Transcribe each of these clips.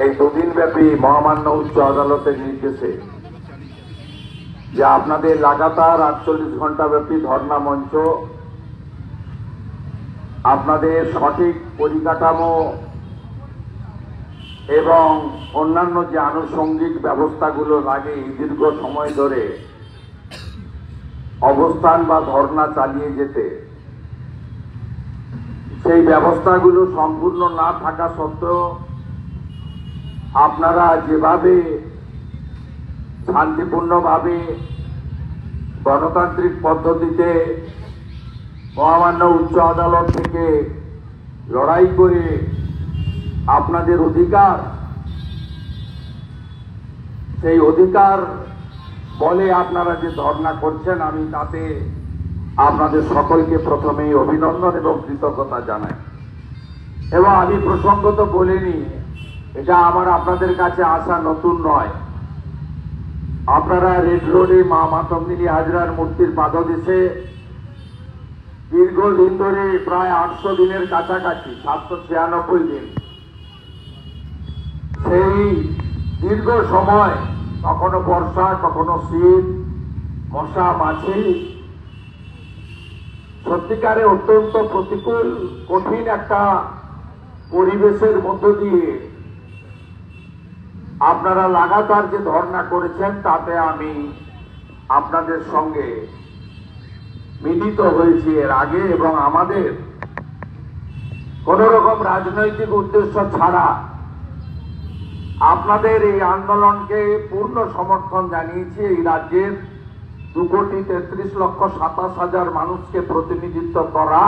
এই দুদিন ব্যাপী মহামান্য উচ্চ আদালতের নির্দেশে যে আপনাদের লাগাতার 48 ঘন্টা ব্যাপী ধর্ণা মঞ্চ আপনাদের সঠিক পরিকাঠামো এবং অন্যান্য যে আনুষঙ্গিক ব্যবস্থাগুলো লাগে এই দীর্ঘ সময় ধরে অবস্থান বা ধর্ণা চালিয়ে যেতে, সেই ব্যবস্থাগুলো সম্পূর্ণ না থাকা সত্ত্বেও আপনারা যেভাবে শান্তিপূর্ণভাবে গণতান্ত্রিক পদ্ধতিতে মহামান্য উচ্চ আদালত থেকে লড়াই করে আপনাদের অধিকার, সেই অধিকার বলে আপনারা যে ধর্ণা করছেন, আমি তাতে আপনাদের সকলকে প্রথমেই অভিনন্দন এবং কৃতজ্ঞতা জানাই। এবং আমি প্রসঙ্গত বলিনি, এটা আমার আপনাদের কাছে আসা নতুন নয়। আপনারা রেড রোডে মা মাতঙ্গিনী হাজরার মূর্তির পাদদেশে দীর্ঘদিন ধরে প্রায় 800 দিনের কাছাকাছি, 796 দিন, সেই দীর্ঘ সময় কখনো বর্ষা, কখনো শীত, মশা মাছি, সত্যিকারে অত্যন্ত প্রতিকূল কঠিন একটা পরিবেশের মধ্য দিয়ে আপনারা লাগাতার যে ধর্ণা করেছেন, তাতে আমি আপনাদের সঙ্গে মিলিত হয়েছি এর আগে, এবং আমাদের কোন রকম রাজনৈতিক উদ্দেশ্য ছাড়া আপনাদের এই আন্দোলনকে পূর্ণ সমর্থন জানিয়েছি। এই রাজ্যের 2,33,27,000 মানুষকে প্রতিনিধিত্ব করা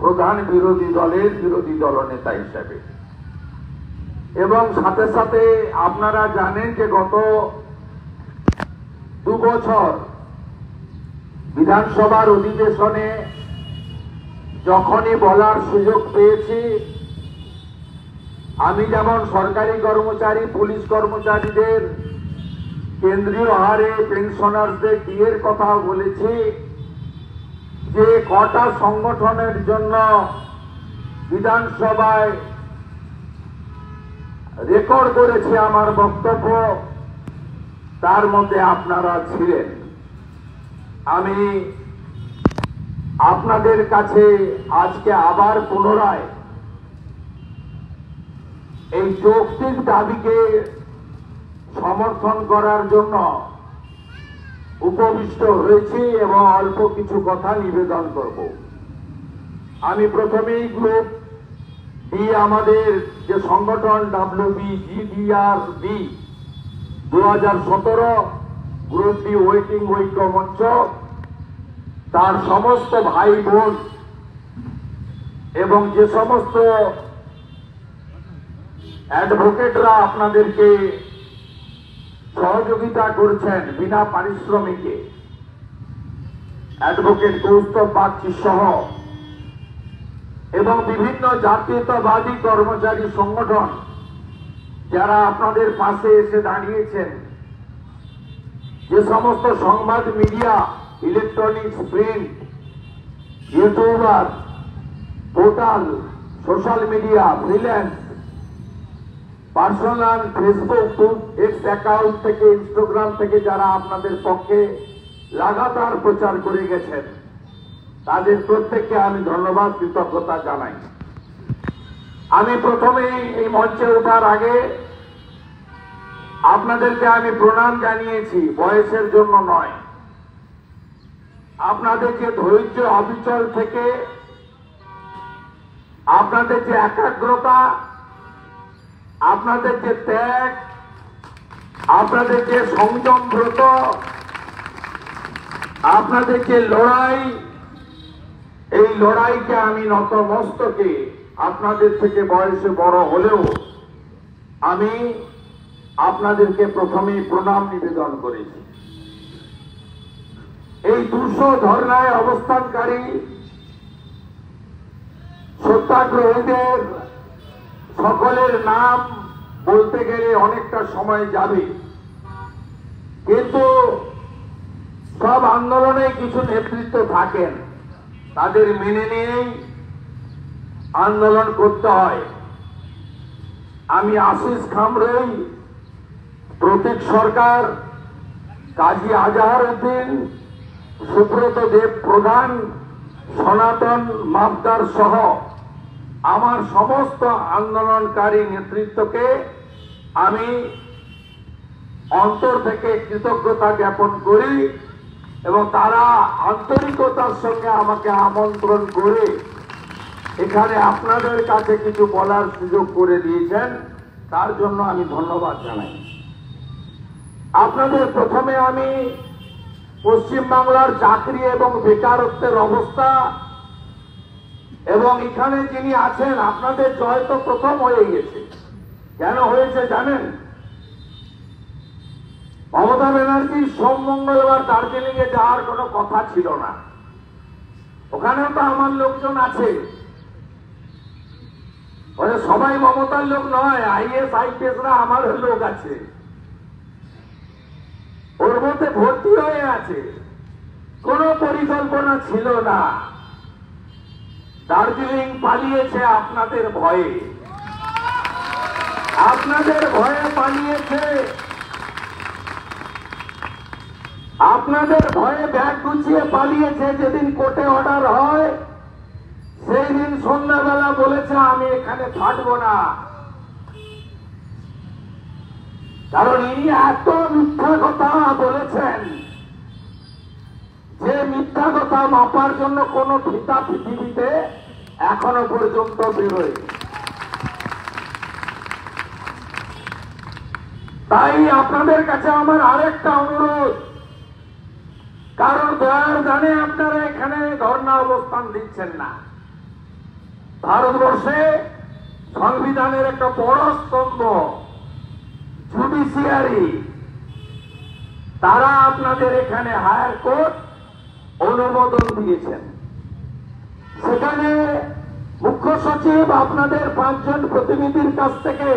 প্রধান বিরোধী দলের বিরোধী দলনেতা হিসেবে। এবং সাথে সাথে আপনারা জানেন যে গত 2 বছর বিধানসভার অধিবেশনে যখনই বলার সুযোগ পেয়েছি, আমি যেমন সরকারি কর্মচারী, পুলিশ কর্মচারীদের কেন্দ্রীয় হারে পেনশনারদের ডিএর কথা বলেছি, যে কটা সংগঠনের জন্য বিধানসভায় রেকর্ড করেছে আমার বক্তব্য, তার মধ্যে আপনারা ছিলেন। আমি আপনাদের কাছে আজকে আবার পুনরায় এই যৌক্তিক দাবিকে সমর্থন করার জন্য উপবিষ্ট হয়েছি এবং অল্প কিছু কথা নিবেদন করব। আমি প্রথমেই গ্রুপ বি, আমাদের যে সংগঠন WBGDRB 2017, গ্রুপ বি ওয়েটিং ঐক্য মঞ্চ, তার সমস্ত ভাই বোন এবং যে সমস্ত অ্যাডভোকেটরা আপনাদেরকে সহযোগিতা করছেন বিনা পারিশ্রমিকে, অ্যাডভোকেট কৌস্তব বাগচি সহ, এবং বিভিন্ন জাতীয়তাবাদী কর্মচারী সংগঠন যারা আপনাদের পাশে এসে দাঁড়িয়েছেন, যে সমস্ত সংবাদ media, electronics, print, YouTuber, portal, social media, freelance, personal Facebook, x account থেকে, ইনস্টাগ্রাম থেকে যারা আপনাদের পক্ষে লাগাতার প্রচার করে গেছেন, তাদের প্রত্যেককে আমি ধন্যবাদ, কৃতজ্ঞতা জানাই। আমি প্রথমেই এই মঞ্চে ওঠার আগে আপনাদেরকে আমি প্রণাম জানিয়েছি, বয়সের জন্য নয়। আপনাদের যে ধৈর্য অবিচল থেকে, আপনাদের যে একাগ্রতা, আপনাদের যে ত্যাগ, আপনাদের যে সংযম ব্রত, আপনাদের যে লড়াই, এই লড়াইকে আমি নতমস্তকে, আপনাদের থেকে বয়সে বড় হলেও আমি আপনাদেরকে প্রথমেই প্রণাম নিবেদন করেছি। এই 200 ধর্নায় অবস্থানকারী সত্যাগ্রহীদের সকলের নাম বলতে গেলে অনেকটা সময় যাবে, কিন্তু সব আন্দোলনে কিছু নেতৃত্ব থাকেন, তাদের মেনে নিয়েই আন্দোলন করতে হয়। আমি আশিস খামরুই, প্রতীক সরকার, কাজী আজহার উদ্দিন, সুব্রত দেব প্রধান, সনাতন মাবদার সহ আমার সমস্ত আন্দোলনকারী নেতৃত্বকে আমি অন্তর থেকে কৃতজ্ঞতা জ্ঞাপন করি এবং তারা আন্তরিকতার সঙ্গে আমাকে আমন্ত্রণ করে এখানে আপনাদের কাছে কিছু বলার সুযোগ করে দিয়েছেন, তার জন্য আমি ধন্যবাদ জানাই। আপনাদের প্রথমে আমি পশ্চিমবাংলার চাকরি এবং বেকারত্বের অবস্থা এবং এখানে যিনি আছেন আপনাদের জয় তো প্রথম হয়ে গেছে। কেন হয়েছে জানেন? মমতা ব্যানার্জি সোম মঙ্গলবার দার্জিলিং এ যাওয়ার কোনো কথা ছিল না। ওখানেও তো আমার লোকজন আছে, সবাই মমতার লোক নয়, আইএস আইপিএসরা আমার লোক আছে, ওর মধ্যে ভর্তি হয়ে আছে। কোন পরিকল্পনা ছিল না। দার্জিলিং পালিয়েছে আপনাদের ভয়ে, আপনাদের ভয়ে পালিয়েছে, আপনাদের ভয়ে ব্যাগ গুছিয়ে পালিয়েছে। যেদিন কোর্টে অর্ডার হয় সেই দিন সন্ধ্যাবেলা বলেছে আমি এখানে থাকবো না, কারণ ইনি এত মিথ্যা কথা বলেছেন যে মিথ্যা কথা মাপার জন্য কোন ফিতা পৃথিবীতে এখনো পর্যন্ত বেরোয়। তাই আপনাদের কাছে আমার আরেকটা অনুরোধ, কারণ দয়ার জানে আপনারা এখানে ধর্ণা অবস্থান দিচ্ছেন না। ভারতবর্ষে সংবিধানের একটা বড় স্তম্ভ জুডিশিয়ারি, তারা আপনাদের এখানে হায়ার কোর্ট অনুমোদন দিয়েছেন। সেখানে মুখ্য সচিব আপনাদের 5 জন প্রতিনিধির কাছ থেকে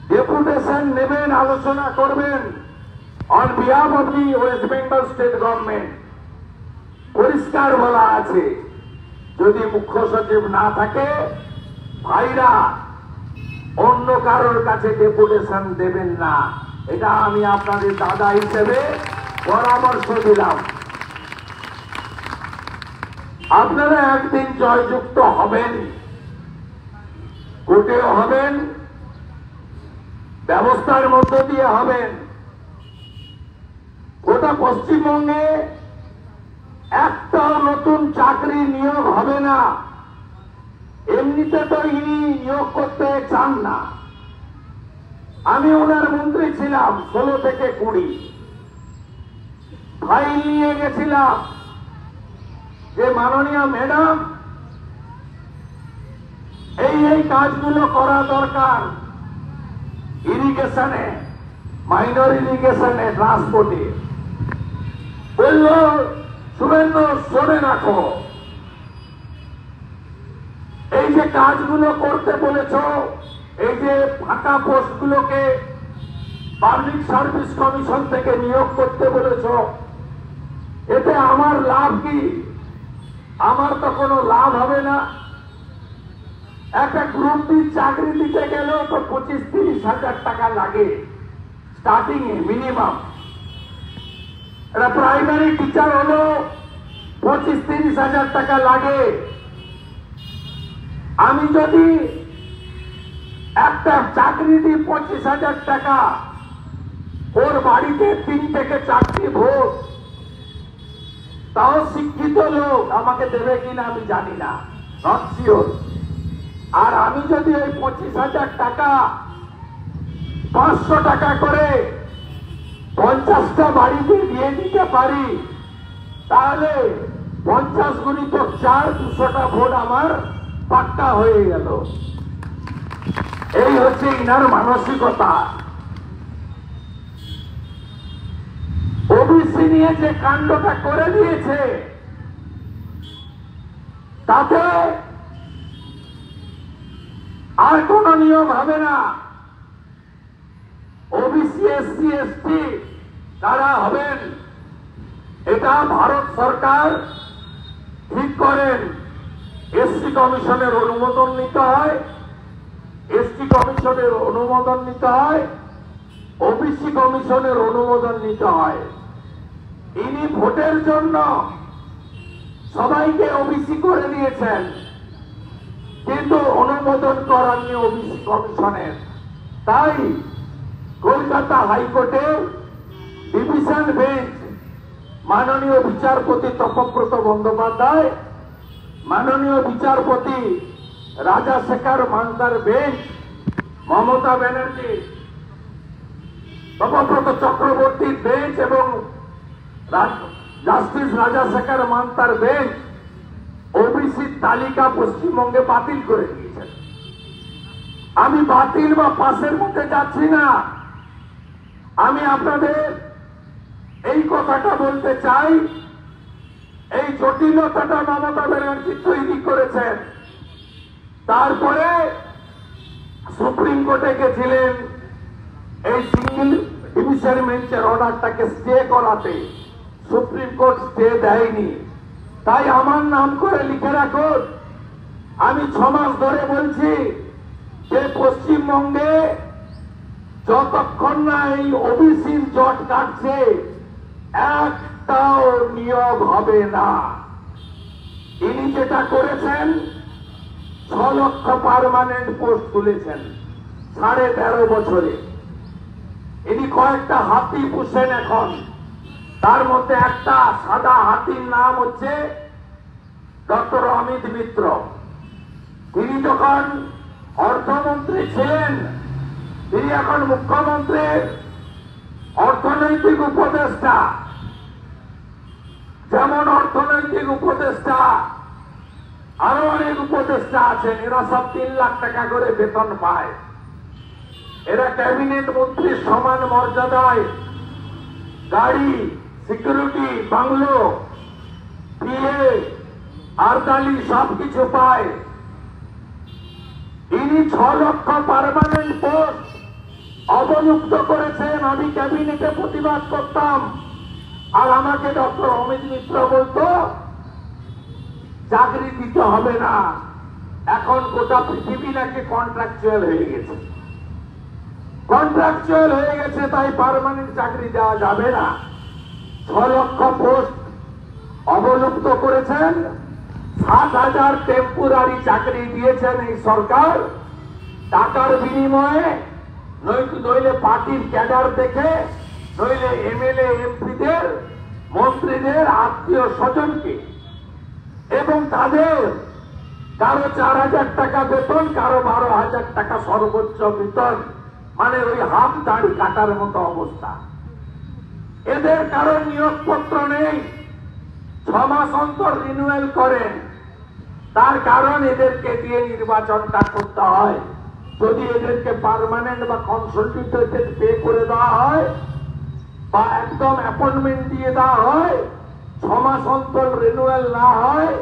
ডেপুটেশন নেবেন, আলোচনা করবেন on behalf of the West Bengal state government. পরিষ্কার বলা আছে, যদি মুখ্য সচিব না থাকে ভাইরা অন্য কারোর কাছে ডেপুটেশন দেবেন না। এটা আমি আপনাদের দাদা হিসেবে পরামর্শ দিলাম। আপনারা একদিন জয়যুক্ত হবেন, কোর্টেও হবেন, ব্যবস্থার মধ্য দিয়ে হবেন। গোটা পশ্চিমবঙ্গে একটাও নতুন চাকরি নিয়োগ হবে না। এমনিতে তো ইনি নিয়োগ করতে চান না। আমি ওনার মন্ত্রী ছিলাম 16 থেকে 20, ফাইল নিয়ে গেছিলাম যে মাননীয় ম্যাডাম এই কাজগুলো করা দরকার, ইরিগেশনে, মাইনর ইরিগেশনে, ট্রান্সপোর্টে। বলল শুভেন্দু শোনে রাখো, এই যে কাজগুলো করতে বলেছ, এই যে ফাঁকা পোস্টগুলোকে পাবলিক সার্ভিস কমিশন থেকে নিয়োগ করতে বলেছ, এতে আমার লাভ কি? আমার তো কোনো লাভ হবে না। একটা গ্রুপ বি চাকরি দিতে গেলেও তো 25-30 হাজার টাকা লাগে স্টার্টিং এ মিনিমাম। একটা প্রাইমারি টিচার হলো 25-30 হাজার টাকা লাগে। আমি যদি একটা চাকরি দিই 25 হাজার টাকা, ওর বাড়িতে 3 থেকে 4টি ভোট, তাও শিক্ষিত লোক আমাকে দেবে কিনা আমি জানি না, নট শিওর। আর আমি যদি ওই 25 হাজার টাকা 500 টাকা করে 50টা বাড়িতে দিয়ে দিতে পারি, তাহলে 50 গুণিত 4, 200টা ভোট আমার পাক্কা হয়ে গেল। এই হচ্ছে ইনার মানসিকতা। ওবিসি নিয়ে যে কাণ্ডটা করে দিয়েছে, তাতে আর কোন নিয়ম হবে না। ওবিসি, এসসি, এসটি তারা হবেন, এটা ভারত সরকার ঠিক করেন। এসসি কমিশনের অনুমোদন নিতে হয়, এসটি কমিশনের অনুমোদন নিতে হয়, ওবিসি কমিশনের অনুমোদন নিতে হয়। ইনি ভোটের জন্য সবাইকে ওবিসি করে দিয়েছেন, কিন্তু অনুমোদন করাননি ওবিসি কমিশনের। তাই কলকাতা হাইকোর্টের ডিভিশন বেঞ্চ মাননীয় বিচারপতি তপব্রত বন্দ্যোপাধ্যায়, মাননীয় বিচারপতি রাজাশেখর মান্তার বেঞ্চ, মমতা ব্যানার্জি, তপব্রত চক্রবর্তীর বেঞ্চ এবং জাস্টিস রাজাশেখর মান্তার বেঞ্চ ওবিসির তালিকা পশ্চিমবঙ্গে বাতিল করে দিয়েছেন। আমি বাতিল বা পাশের মধ্যে যাচ্ছি না, আমি আপনাদের এই কথাটা বলতে চাই, এই জটিলতাটা মমতা ব্যানার্জি তৈরি করেছেন। তারপরে সুপ্রিম কোর্টে গেছিলেন এই সিঙ্গেল ডিভিশন বেঞ্চের অর্ডারটাকে স্টে করাতে, সুপ্রিম কোর্ট স্টে দেয়নি। তাই আমার নাম করে লিখে রাখুন, আমি 6 মাস ধরে বলছি যে পশ্চিমবঙ্গে যতক্ষণ না এই ওবিসির জট কাটছে একটাও নিয়োগ হবে না। ইনি যেটা করেছেন 6 লক্ষ পার্মানেন্ট পোস্ট তুলেছেন 13.5 বছরে। ইনি কয়েকটা হাতি পুষেন এখন, তার মধ্যে একটা সাদা হাতির নাম হচ্ছে ডক্টর অমিত মিত্র। তিনি যখন অর্থমন্ত্রী ছিলেন, তিনি এখন মুখ্যমন্ত্রীর অর্থনৈতিক উপদেষ্টা। যেমন অর্থনৈতিক উপদেষ্টা আরো অনেক উপদেষ্টা আছেন, এরা সব 3 লাখ টাকা করে বেতন পায়। এরা ক্যাবিনেট মন্ত্রীর সমান মর্যাদায় গাড়ি, সিকিউরিটি, বাংলো, পিএ, আরদালি সবকিছু পায়। ইনি 6 লক্ষ পার্মানেন্ট পোস্ট অবলুপ্ত করেছেন। আমি ক্যাবিনেটে প্রতিবাদ করতাম, আর আমাকে ডক্টর অমিত মিত্র বলতো চাকরি দিতে হবে না, এখন গোটা পৃথিবী নাকি কন্ট্রাকচুয়াল হয়ে গেছে। কন্ট্রাকচুয়াল হয়ে গেছে, তাই পার্মানেন্ট চাকরি দেওয়া যাবে না। 6 লক্ষ পোস্ট অবলুপ্ত করেছেন, 7,000 টেম্পোরারি চাকরি দিয়েছেন এই সরকার টাকার বিনিময়ে, নইলে পার্টির ক্যাডার দেখে, নইলে এমএলএ এমপিদের, মন্ত্রীদের আত্মীয় স্বজনকে, এবং তাদের কারো 4,000 টাকা বেতন, কারো 12,000 টাকা সর্বোচ্চ বেতন, মানে ওই হাফ দাড়ি কাটার মতো অবস্থা। এদের কারো নিয়োগপত্র নেই, 6 মাস অন্তর রিনিউয়াল করেন। তার কারণ এদেরকে দিয়ে নির্বাচনটা করতে হয়। যদি এদেরকে পার্মানেন্ট বা কনসালটেন্টেড পে করে দেওয়া হয় বা একদম অ্যাপয়েন্টমেন্ট দিয়ে দেওয়া হয়, 6 মাস অন্তর রিনিউয়াল না হয়,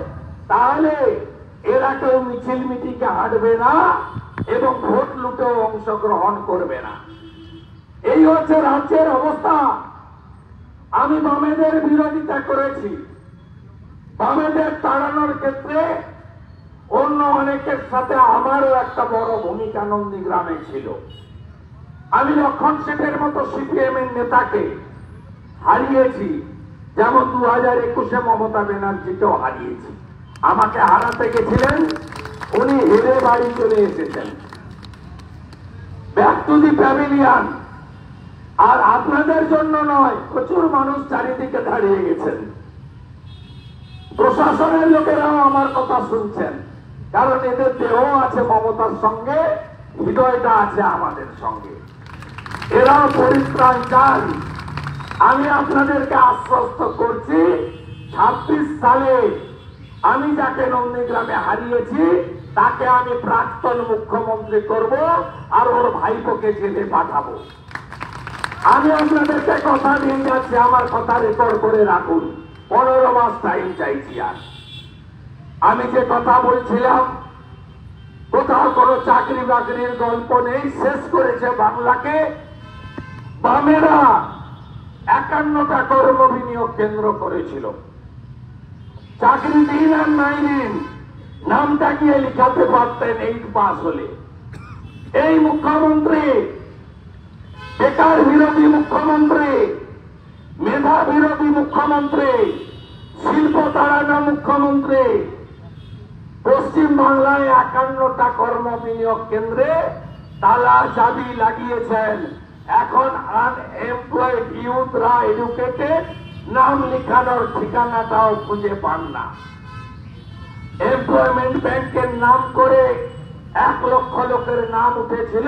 তাহলে এরা কেউ মিছিল মিটিংকে হাঁটবে না এবং ভোট লুটেও অংশগ্রহণ করবে না। এই হচ্ছে রাজ্যের অবস্থা। আমি বামেদের বিরোধিতা করেছি, বামেদের তাড়ানোর ক্ষেত্রে অন্য অনেকের সাথে আমারও একটা বড় ভূমিকা নন্দীগ্রামে ছিল। আমি লক্ষণ শেঠের মতো সিপিএম এর নেতাকে হারিয়েছি, যেমন 2021-এ মমতা ব্যানার্জিকেও হারিয়েছি। আমাকে হারাতে গেছিলেন, উনি হেরে বাড়ি চলে এসেছেন। Back to the pavilion. আর আপনাদের জন্য নয়, প্রচুর মানুষ চারিদিকে দাঁড়িয়ে গেছেন। প্রশাসনের লোকেরাও আমার কথা শুনছেন, কারণ এদের দেহ আছে মমতার সঙ্গে, হৃদয়টা আছে আমাদের সঙ্গে। এরাও পরিত্রাণ চান। আমি আপনাদেরকে আশ্বস্ত করছি, 26 সালে আমি যাকে নন্দীগ্রামে হারিয়েছি তাকে আমি প্রাক্তন মুখ্যমন্ত্রী করব, আর ওর ভাইপোকে জেলে পাঠাবো। আমি আপনাদেরকে কথা দিয়ে যাচ্ছি, আমার কথা রেকর্ড করে রাখুন। 15 মাস টাইম চাইছি। আর আমি যে কথা বলছিলাম, কোথাও কোনো চাকরি বাকরির গল্প নেই, শেষ করেছে বাংলাকে বামেরা। 51টা কর্ম বিনিয়োগ কেন্দ্র করেছিল। চাকরি দিন আর নাই দিন নামটা গিয়ে লিখাতে পারতেন 8 পাস হলে। এই মুখ্যমন্ত্রী বেকার বিরোধী মুখ্যমন্ত্রী, মেধা বিরোধী মুখ্যমন্ত্রী, শিল্প তাড়ানো মুখ্যমন্ত্রী পশ্চিম বাংলায় 51টা কর্ম বিনিয়োগ কেন্দ্রে তালা চাবি লাগিয়েছেন। এখন আনএমপ্লয়েড ইউথরা এডুকেটেড নাম লিখানোর ঠিকানাটাও খুঁজে পান না। এমপ্লয়মেন্ট ব্যাংকের নাম করে 1 লক্ষ লোকের নাম উঠেছিল,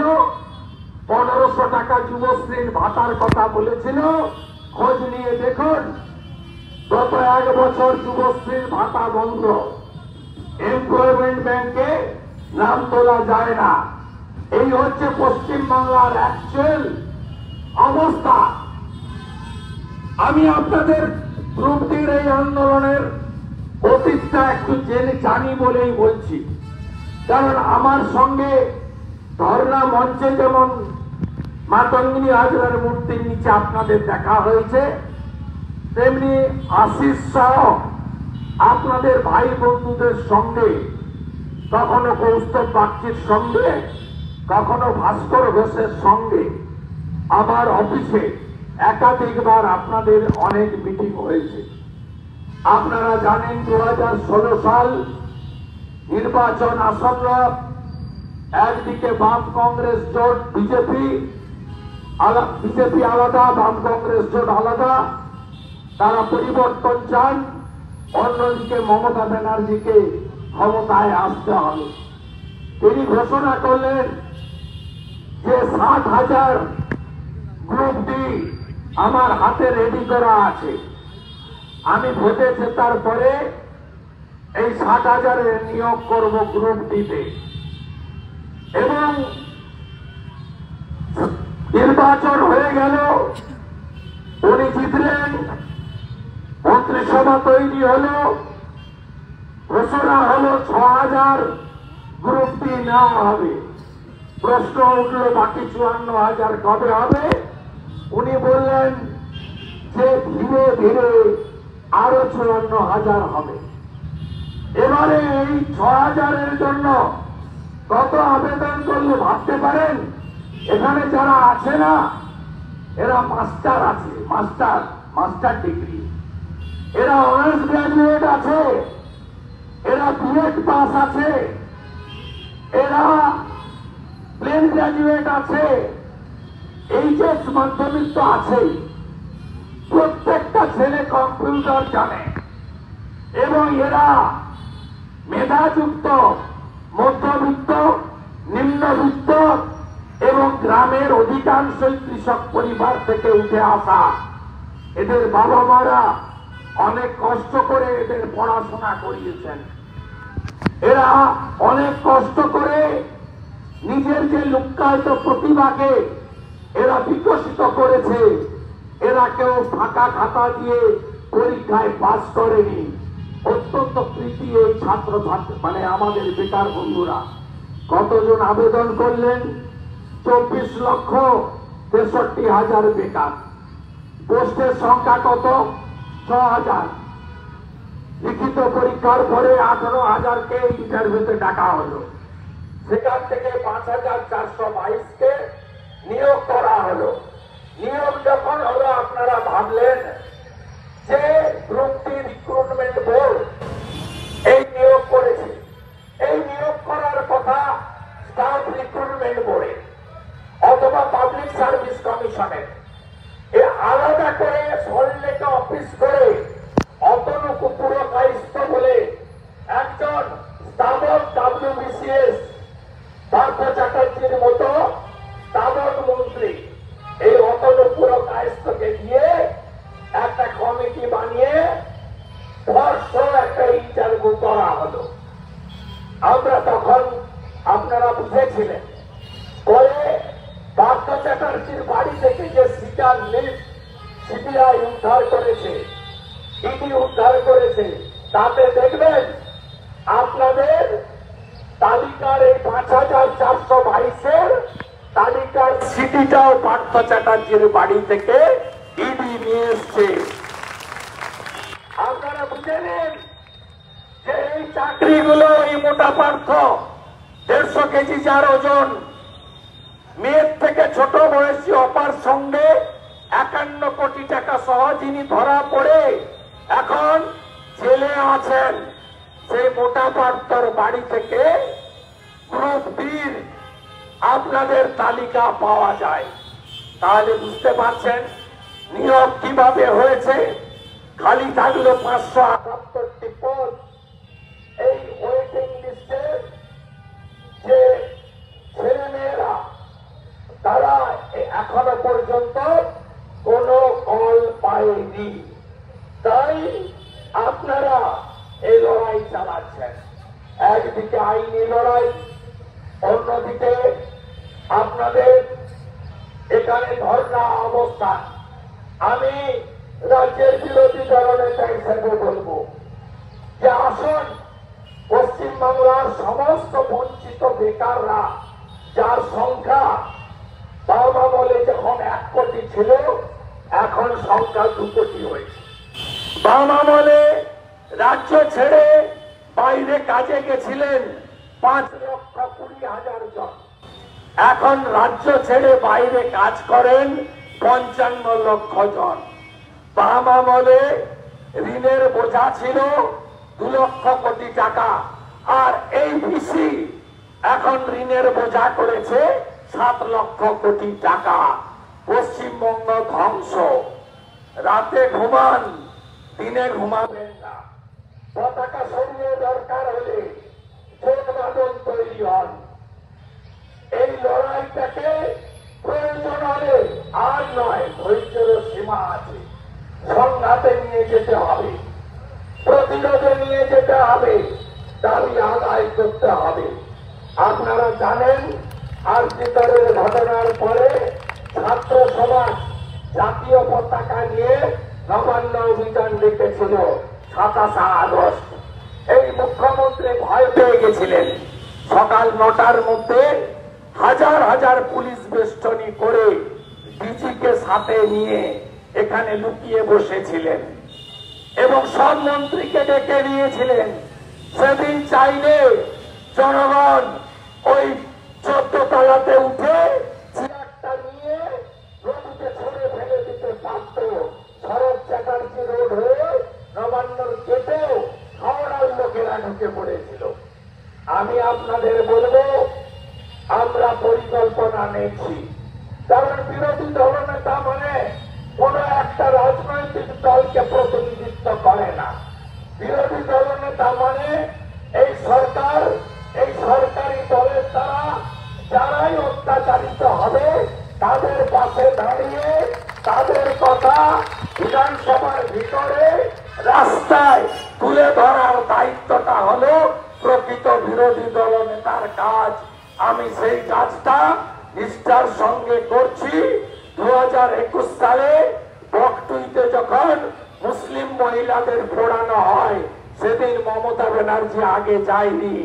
1500 টাকা যুবশ্রীর ভাতার কথা বলেছিল। খোঁজ নিয়ে দেখুন, গত 1 বছর যুবশ্রীর ভাতা বন্ধ। এমপ্লয়মেন্ট ব্যাংকে নাম তোলা যায় না। এই হচ্ছে পশ্চিম বাংলার অ্যাকচুয়াল অবস্থা। আমি আপনাদের গ্রুপ ডির এই আন্দোলনের অতীতটা একটু জানি বলেই বলছি, কারণ আমার সঙ্গে ধর্ণা মঞ্চে যেমন মাতঙ্গিনী হাজরার মূর্তির নিচে আপনাদের দেখা হয়েছে, তেমনি আশিস সহ আপনাদের ভাই বন্ধুদের সঙ্গে, কখনো কৌস্তব বাগচির সঙ্গে, কখনো ভাস্কর ঘোষের সঙ্গে আমার অফিসে একাধিকবার আপনাদের অনেক মিটিং হয়েছে। আপনারা জানেন 2016 সাল নির্বাচন আসন্ন, একদিকে বাম কংগ্রেস জোট বিজেপি আলাদা, বাম কংগ্রেস জোট আলাদা, তারা পরিবর্তন চান। অন্যদিকে মমতা ব্যানার্জিকে ক্ষমতায় আসতে হবে। তিনি ঘোষণা করলেন যে 60,000 গ্রুপ ডি আমার হাতে রেডি করা আছে। আমি ভোটে জেতার পরে এই 60,000 নিয়োগ করব গ্রুপ ডিতে, এবং নির্বাচন হয়ে গেল, উনি জিতলেন, মন্ত্রিসভা তৈরি হলো, ঘোষণা হলো 6,000 গ্রুপ ডি নেওয়া হবে। প্রশ্ন উঠল বাকি 54,000 কবে হবে? উনি বললেন যে ধীরে ধীরে আরো 54,000 হবে। এবারে এই 6,000-এর জন্য কত আবেদন করলে ভাবতে পারেন? এখানে যারা আছে না, এরা মাস্টার আছে, মাস্টার ডিগ্রি, এরা অনার্স গ্রাজুয়েট আছে, এরা বিএড পাস আছে, এরা প্লেন গ্রাজুয়েট আছে, এইচএস মাধ্যমিক তো আছেই। প্রত্যেকটা ছেলে কম্পিউটার জানে, এবং এরা মেধাযুক্ত, মধ্যবিত্ত, নিম্নবিত্ত এবং গ্রামের অধিকাংশই কৃষক পরিবার থেকে উঠে আসা। এদের বাবা মারা অনেক কষ্ট করে এদের পড়াশোনা করিয়েছেন। এরা অনেক কষ্ট করে নিজের যে লুক্কায়িত প্রতিভাকে এরা বিকশিত করেছে। এরা কেউ ফাঁকা খাতা দিয়ে পরীক্ষায় পাস করেনি। অত্যন্ত কৃতি এই ছাত্র মানে আমাদের বেকার বন্ধুরা। কতজন আবেদন করলেন? 24,63,000 বেকার। পোস্টের সংখ্যা কত? 6,000। লিখিত পরীক্ষার পরে 18,000-কে ইন্টারভিউতে ডাকা হলো। সেখান থেকে 5,422-কে নিয়োগ করা হলো। নিয়োগ যখন হলো, আপনারা ভাবলেন যে গ্রুপ ডি রিক্রুটমেন্ট বোর্ড এই নিয়োগ করেছে। এই নিয়োগ করার কথা স্টাফ রিক্রুটমেন্ট বোর্ডে অথবা পাবলিক সার্ভিস কমিশনের। এ আলাদা করে সল্টলেকে অফিস করে অতনুকু পুরো কায়স্থ বলে একজন স্থাবক WBCS পার্থ চ্যাটার্জির মতো স্থাবক মন্ত্রী এই অতনুপুর কায়স্থকে দিয়ে একটা কমিটি বানিয়ে একটা ইন্টারভিউ করা হলো। আমরা তখন, আপনারা বুঝেছিলেন, পরে পার্থ চ্যাটার্জির বাড়ি থেকে যে সিটার লিস্ট সিবিআই উদ্ধার করেছে, ইডি উদ্ধার করেছে, তাতে দেখবেন আপনাদের তালিকার এই 5,422-এর তালিকার সিটিটাও পার্থ চ্যাটার্জির বাড়ি থেকে ইডি নিয়ে এসছে। আপনারা বুঝে নিন যে এই চাকরিগুলো, এই মোটা পার্থ 150 কেজি যার ওজন, মেয়ের থেকে ছোট বয়সী অপার সঙ্গে 51 কোটি টাকা সহ যিনি ধরা পড়ে এখন জেলে আছেন, সেই মোটা পার্থর বাড়ি থেকে গ্রুপ বির আপনাদের তালিকা পাওয়া যায়। তাহলে বুঝতে পারছেন নিয়োগ কিভাবে হয়েছে। খালি থাকলো 578টি পদ। এই ওয়েটিং লিস্টে যে ছেলেমেয়েরা তারা এখনো পর্যন্ত কোনো কল পায়নি। তাই আপনারা এই লড়াই চালাচ্ছেন, একদিকে আইনি লড়াই, অন্যদিকে আপনাদের এখানে ধর্ণা অবস্থান। আমি রাজ্যের বিরোধী দলনেতা হিসেবে বলবো যে আসুন পশ্চিমবাংলার সমস্ত বঞ্চিত বেকাররা, যার সংখ্যা বাবা বলে যখন 1 কোটি ছিল এখন সংখ্যা 2 কোটি হয়েছে। বাবা বলে রাজ্য ছেড়ে বাইরে কাজে গেছিলেন 5,20,000 জন, এখন রাজ্য ছেড়ে বাইরে কাজ করেন 55 লক্ষ জন। বাবা বলে ঋণের বোঝা ছিল 2 লক্ষ কোটি টাকা, আর এই পিসি এখন ঋণের বোঝা করেছে 7 লক্ষ কোটি টাকা। পশ্চিমবঙ্গ ধ্বংস। রাতে ঘুমান, দিনে ঘুমাবেন না। পতাকা সরিয়ে দরকার হলে যোগবাদন তৈরি হন। এই লড়াইটাকে প্রয়োজন হলে আর নয়, ধৈর্যের সীমা আছে, সংঘাতে নিয়ে যেতে হবে, প্রতিরোধে নিয়ে যেতে হবে, দাবি আদায় করতে হবে। আপনারা জানেন আরজিকরের ঘটনার পরে ছাত্র সমাজ জাতীয় পতাকা নিয়ে নবান্ন অভিযান ডেকেছিল 27 আগস্ট। এই মুখ্যমন্ত্রী ভয় পেয়ে গেছিলেন। সকাল 9টার মধ্যে হাজার হাজার পুলিশ বেষ্টনী করে ডিজিকে সাথে নিয়ে এখানে লুকিয়ে বসেছিলেন এবং সব মন্ত্রীকে ডেকে নিয়েছিলেন। সেদিন চাইলে জনগণ ওই 14 তলাতে উঠে চেয়ারটা নিয়ে নদীতে ছড়ে ফেলে দিতে পারত। শরৎ চ্যাটার্জি রোড হয়ে নবান্নর কেটেও হাওড়ার লোকেরা ঢুকে পড়েছিল। আমি আপনাদের বলবো আমরা পরিকল্পনা নিয়েছি, কারণ বিরোধী দলনেতা মানে কোন একটা রাজনৈতিক দলকে প্রতিনিধিত্ব করে না। বিরোধী দলনেতা মানে এই সরকার, এই সরকারি দলের দ্বারা যারাই অত্যাচারিত হবে তাদের পাশে দাঁড়িয়ে তাদের কথা বিধানসভার ভিতরে রাস্তায় তুলে ধরার দায়িত্বটা হলো প্রকৃত বিরোধী দলনেতার কাজ। আমি সেই কাজটা নিষ্ঠার সঙ্গে করছি। 2021 সালে বকটুইতে যখন মুসলিম মহিলাদের পোড়ানো হয় সেদিন মমতা ব্যানার্জি আগে যায়নি,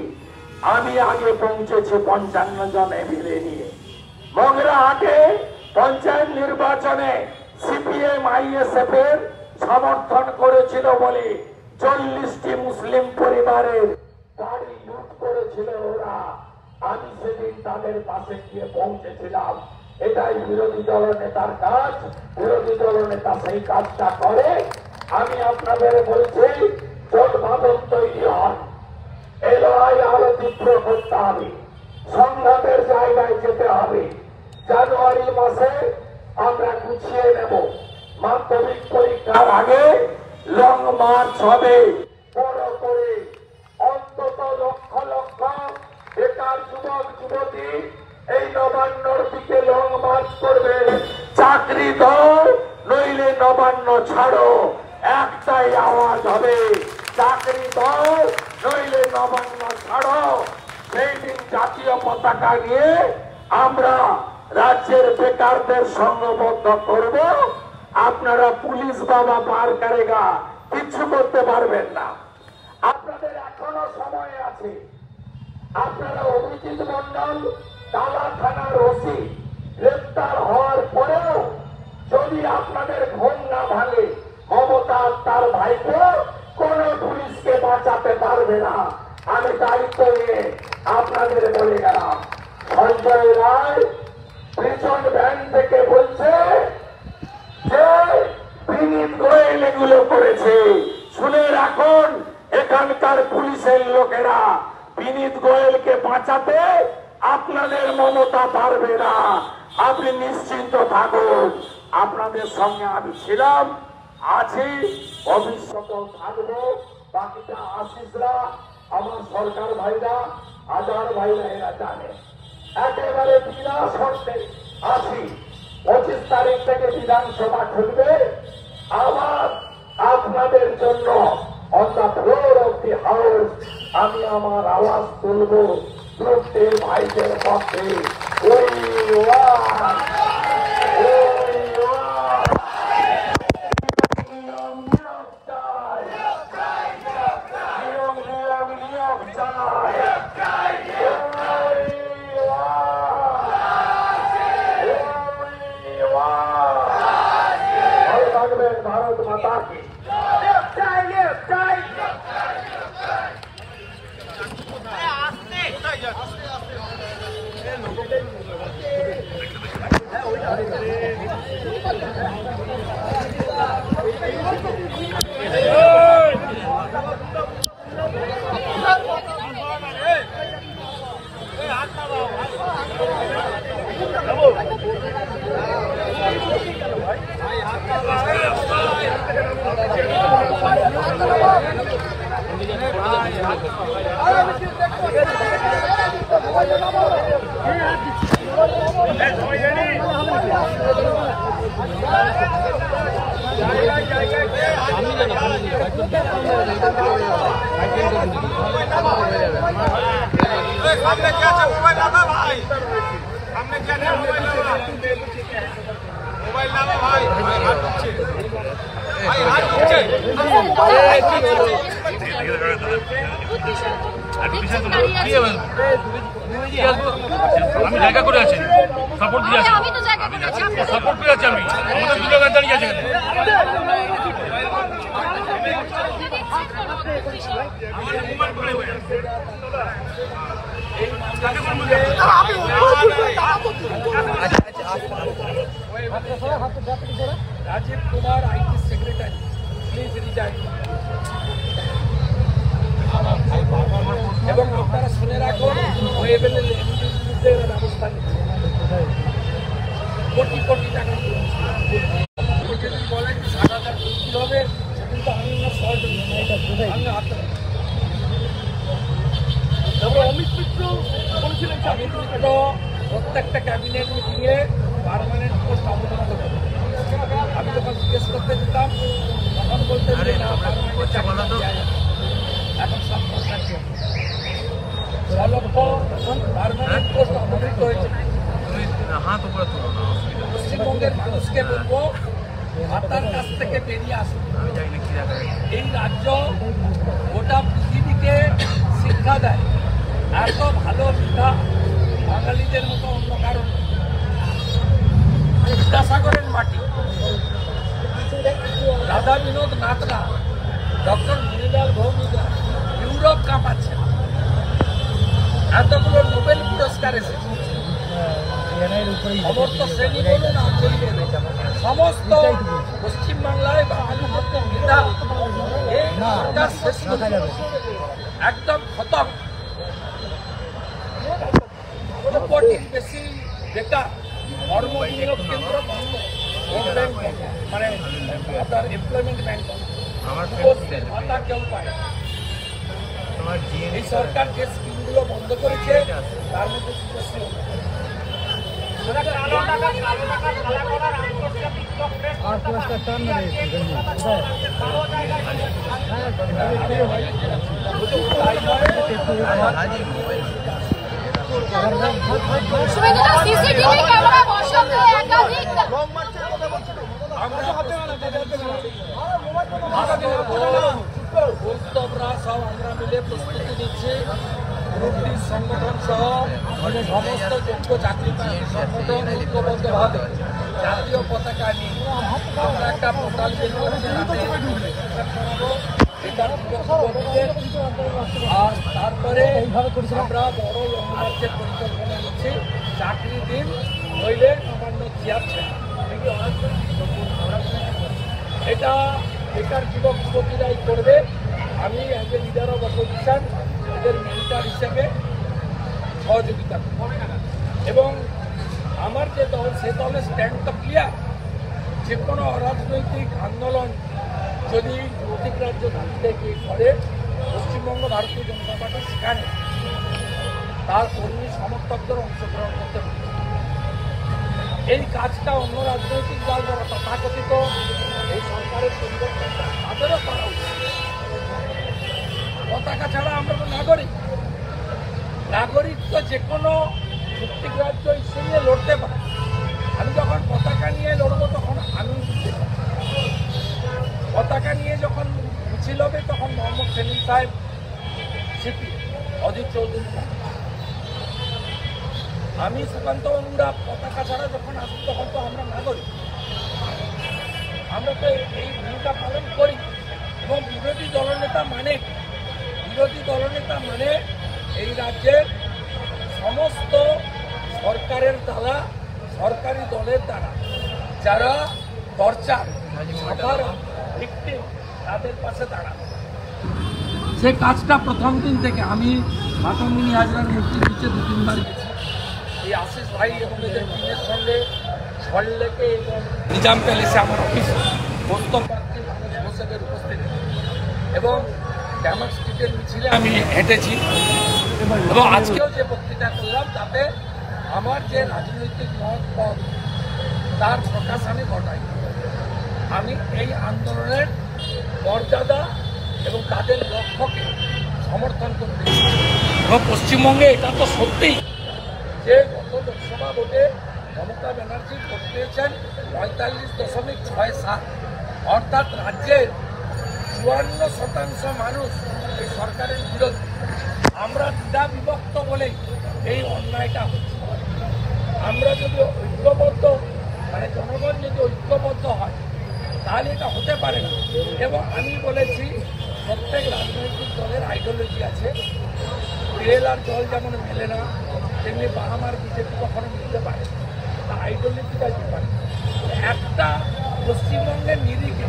আমি আগে পৌঁছেছি 55 জন এমএলএ নিয়ে। মগরাহাটে পঞ্চায়েত নির্বাচনে সিপিএম আইএসএফ এর সমর্থন করেছিল বলে 40টি মুসলিম পরিবারের গাড়ি লুট করেছিল ওরা। আমি সেদিন তাদের পাশে গিয়ে পৌঁছেছিলাম। এটাই বিরোধী দল নেতার কাজ। বিরোধী দল নেতা সেই কাজটা করে। আমি আপনাদের বলছি জোট বাঁধন তৈরি হন, এই লড়াই আরো তীব্র করতে হবে, সংঘাতের জায়গায় যেতে হবে। জানুয়ারি মাসে আমরা গুছিয়ে নেব। মাধ্যমিক পরীক্ষার আগে লং মার্চ হবে বড় করে, অন্তত লক্ষ লক্ষ বেকার যুবক যুবতী এই নবান্নর দিকে লং মার্চ করবে। চাকরি দাও নইলে নবান্ন ছাড়ো, একটাই আওয়াজ হবে, চাকরি দাও নইলে নবান্ন ছাড়ো। সেই দিন জাতীয় পতাকা নিয়ে আমরা রাজ্যের বেকারদের সংঘবদ্ধ করব। আপনারা পুলিশ বাবা পার করেগা, কিচ্ছু করতে পারবেন না। আপনাদের এখনো সময় আছে। আপনারা অভিজিৎ মন্ডল টালা থানার ওসি গ্রেপ্তার হওয়ার পরেও যদি আপনাদের ঘুম না ভাঙে, মমতা তার ভাইকে কোন পুলিশকে বাঁচাতে পারবে না। আমি দায়িত্ব নিয়ে আপনাদের বলে গেলাম। সঞ্জয় রায় এগুলো করেছে। শুনে রাখুন, এখানকার পুলিশের লোকেরা বিনীত গোয়েলকে বাঁচাতে আপনাদের মমতা পারবে না। আপনি নিশ্চিন্ত থাকুন, আপনাদের সঙ্গে আমি ছিলাম, আছি, ভবিষ্যতেও থাকবো। বাকিটা আশিসরা, আমার সরকার ভাইরা, আজার ভাইরা এরা জানে। একেবারে বিনা শর্তে আছি। 25 তারিখ থেকে বিধানসভা খুলবে। আবার আপনাদের জন্য on the floor of the house আমি আমার আওয়াজ তুলব প্রত্যেক ভাইদের পক্ষে। ওই ভারত মাতা কি सामने क्या है मोबाइल लाना भाई सामने क्या है मोबाइल लाना भाई हाथ पीछे আমি জায়গা করে আছি সাপোর্ট দিয়ে আমি তো জায়গা করে আছি সাপোর্ট করে আছি আমি আমাদের দুটো গাড়ি দাঁড়িয়ে আছে Rajiv Kumar IT secretary please resign এবং আপনারা শুনে রাখুন ওয়েবেলের বিরুদ্ধে ব্যবস্থা নিতে কোটি কোটি টাকা যদি বলেন 7,000 কোটি হবে সেদিন তো আমি না শর্ট আমি হাতে তবে অমিত মিত্র বলেছিলেন অমিত মিত্র প্রত্যেকটা ক্যাবিনেট মিটিংয়ে পার্মানেন্ট পোস্ট আবেদন করবে আমি যখন জিজ্ঞেস করতে দিতাম তখন বলতেন যে না এখন সব কন্ট্রাক্ট 6 লক্ষ পার্মানেন্ট পোস্ট আবেদন হয়েছে পশ্চিমবঙ্গের মানুষকে বলবো মাতার কাছ থেকে বেরিয়ে আসুন। এই রাজ্য গোটা পৃথিবীকে শিক্ষা দেয়, এত ভালো শিক্ষা বাঙালিদের মতো অন্য কারণ বিদ্যাসাগরের মাটি, রাধা বিনোদ নাথরা, ডক্টর মণিলাল ভৌমিকরা ইউরোপ কাঁপাচ্ছে, এতগুলো নোবেল পুরস্কার এসেছে। সমস্ত শ্রেণী বলুন সমস্ত পশ্চিমবাংলায় বাঙালি নেতা এই সরকার শেষ করে একদম খতম। 2 কোটির বেশি বেকার, কর্মবিনিয়োগ কেন্দ্র বন্ধ, মানে আপনার এমপ্লয়মেন্ট ব্যাংক ভাতা কেউ পায়। এই সরকার যে স্কিমগুলো বন্ধ করেছে তার মধ্যে সব আমরা মিলে প্রস্তুতি নিচ্ছি। গ্রুপটি সংগঠন সহ সমস্ত যোগ্য চাকরি সংগঠন ঐক্যবদ্ধভাবে জাতীয় পতাকা নিয়ে আমরা একটা পোর্টাল বের করছি, আর তারপরে আমরা বড় লং মার্চের পরিকল্পনা নিচ্ছি। চাকরি দিন নইলে নবান্ন চেয়ার এটা বেকার যুবক যুবতীরাই করবে। আমি as a leader of opposition এদের মেন্টর হিসেবে সহযোগিতা করব এবং আমার যে দল সে দলের স্ট্যান্ড তো ক্লিয়ার। যে কোনো অরাজনৈতিক আন্দোলন যদি অধিগ্রাহ্য দাবিতে গিয়ে করে পশ্চিমবঙ্গ ভারতীয় জনতা পার্টি সেখানে তার কর্মী সমর্থকদের অংশগ্রহণ করতে হবে। এই কাজটা অন্য রাজনৈতিক দল যারা তথাকথিত এই সরকারের পরিবর্তন তাদেরও করা উচিত। পতাকা ছাড়া আমরা তো নাগরিক তো যে কোনো চুক্তিগ্রাহ্য ইস্যু নিয়ে লড়তে পারে। আমি যখন পতাকা নিয়ে লড়বো তখন আমি পতাকা নিয়ে যখন মিছিল হবে তখন মোহাম্মদ সেলিম সাহেব সিপি অজিত চৌধুরী আমি সুকান্ত বাবুরা পতাকা ছাড়া যখন আসি তখন তো আমরা নাগরিক। আমরা তো এই ভূমিকা পালন করি এবং বিরোধী দলনেতা মানে এই রাজ্যের সমস্ত সরকারের দ্বারা সরকারি দলের দ্বারা যারা টর্চার ভিকটিম তাদের পাশে দাঁড়ানো। সে কাজটা প্রথম দিন থেকে আমি মাতঙ্গিনী হাজরার মূর্তির নিচে 2-3 বার গেছি। এই আশিস ভাই এবং এদের টিমের সঙ্গে সল্টলেকে এবং নিজাম প্যালেসে আমার অফিস বস্তর প্রার্থী মানুষ হোসেনের উপস্থিতি এবং ড্যামার স্ট্রিটের মিছিলে আমি হেঁটেছি এবং আজকেও যে বক্তৃতা করলাম তাতে আমার যে রাজনৈতিক মত পথ তার প্রকাশ আমি ঘটাই। আমি এই আন্দোলনের মর্যাদা এবং তাদের লক্ষ্যকে সমর্থন করতে এবং পশ্চিমবঙ্গে এটা তো সত্যিই যে গত লোকসভা ভোটে মমতা ব্যানার্জি ভোট পেয়েছেন 45.67, অর্থাৎ রাজ্যের 54% মানুষ এই সরকারের বিরোধী। আমরা দ্বিধা বিভক্ত বলেই এই অন্যায়টা হচ্ছে। আমরা যদি ঐক্যবদ্ধ জনগণ যদি ঐক্যবদ্ধ হয় তাহলে এটা হতে পারে না। এবং আমি বলেছি প্রত্যেক রাজনৈতিক দলের আইডিওলজি আছে। তেল আর জল যেমন মেলে না তেমনি বাহামার বিজেপি কখনো মিলতে পারে তা আইডিওলজিটা ডিফারেন্ট। একটা পশ্চিমবঙ্গের নিরিখে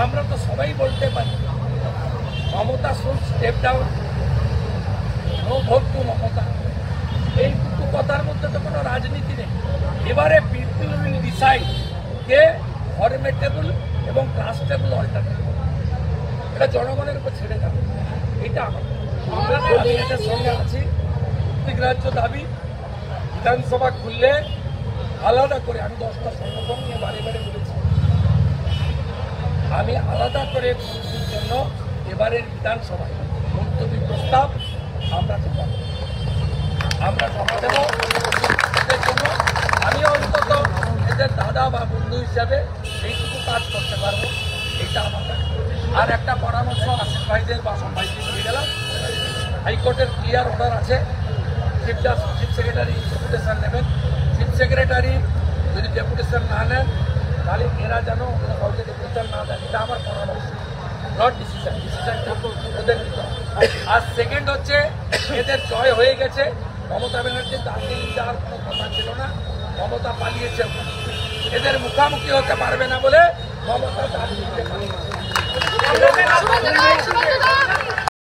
আমরা তো সবাই বলতে পারি Mamata should step down, no vote to Mamata. এই দুটো কথার মধ্যে তো কোনো রাজনীতি নেই। এবারে পিপল উইল ডিসাইড কে ফরমেটেবল এবং ট্রাস্টেবল অল্টারনেটিভ। এটা জনগণের উপর ছেড়ে যাবে। এটা আমি এটার সঙ্গে আছি। চুক্তিগ্রাহ্য দাবি বিধানসভা খুললে আলাদা করে আমি 10টা সংগঠন নিয়ে বারে বলেছি আমি আলাদা করে মুক্তির জন্য এবারের বিধানসভায় মুলতবি প্রস্তাব আমরা জমা দেব। এদের জন্য আমি অন্তত এদের দাদা বা বন্ধু হিসাবে এইটুকু কাজ করতে পারবো। এইটা আমার আর একটা পরামর্শ আশিস ভাইদের বা ভাইদের দিয়ে গেলাম। হাইকোর্টের ক্লিয়ার অর্ডার আছে, চিফ সেক্রেটারি ডেপুটেশন নেবেন। চিফ সেক্রেটারি যদি ডেপুটেশন না নেন তাহলে এরা যেন কাউকে ডেপুটেশন না দেন। এটা আমার পরামর্শ, নট ডিসিশন। ডিসিশনটা ওদের নিতে হবে। আর সেকেন্ড হচ্ছে এদের জয় হয়ে গেছে। মমতা ব্যানার্জি তাকে যাওয়ার কোনো কথা ছিল না, মমতা পালিয়েছে। এদের মুখামুখি হতে পারবে না বলে মমতা তার